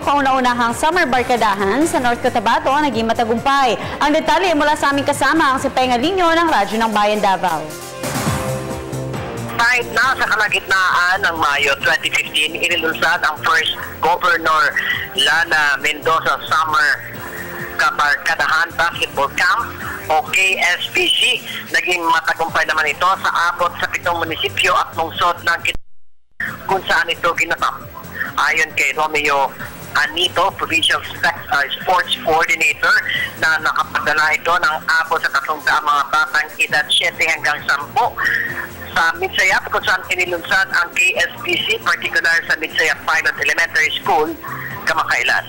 kauna-unahang summer barkadahan sa North Cotabato naging matagumpay. Ang detalye mula sa aming kasama ang si Penga Linyo ng Radyo ng Bayan Davao. Kahit nasa kalagitnaan ng Mayo 2015, inilunsad ang first Governor Lana Mendoza Summer Kabarkadahan Basketball Camp o KSBC. Naging matagumpay naman ito sa abot sa 7 munisipyo at lungsod ng kung saan ito ginatap. Ayon kay Romeo Anito, Provincial Sports Coordinator, na nakapadala ito ng abot sa 300 mga batang edad 7 hanggang 10 sa Midsayap, kung saan inilunsad ang KSBC, particular sa Midsayap Pilot Elementary School, kamakailan.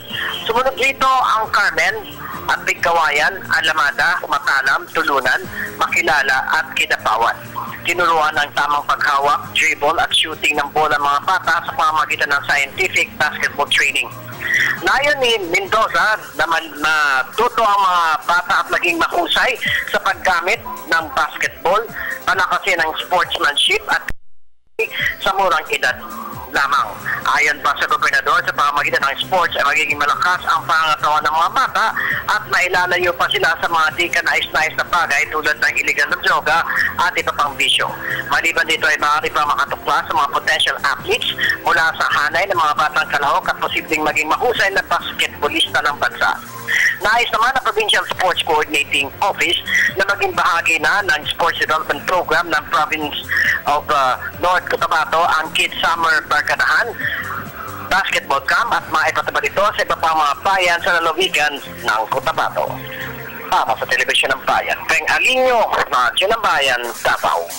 Sumunod dito ang Carmen at Bigkawayan, Alamada, Matalam, Tulunan, Makilala at Kidapawan. Tinuruan ng tamang paghawak, dribble at shooting ng bola mga bata sa pamamagitan ng scientific basketball training. Layon ni Mendoza naman na tuto ang mga bata at maging mahusay sa paggamit ng basketball, palakasin ng sportsmanship at sa murang edad lamang. Ayon pa sa gobernador, sa pamamagitan ng sports ay magiging malakas ang pangangatawan ng mga bata at mailalayo pa sila sa mga di kanais-nais na bagay tulad ng illegal na droga at iba pang bisyo. Maliban dito ay maaari pa makatuklas sa mga potential athletes mula sa hanay ng mga batang kalahok at posibleng maging mahusay na basketballista ng bansa. Nais naman ang Provincial Sports Coordinating Office na maging bahagi na ng Sports Development Program ng Province of North Cotabato ang Kids Summer Barkadahan Basketball Camp at maipatupad ito sa iba pang mga bayan sa lalawigan ng Cotabato. Para sa Telebisyon ng Bayan, Peng Alinyo, Radyo ng Bayan, Davao.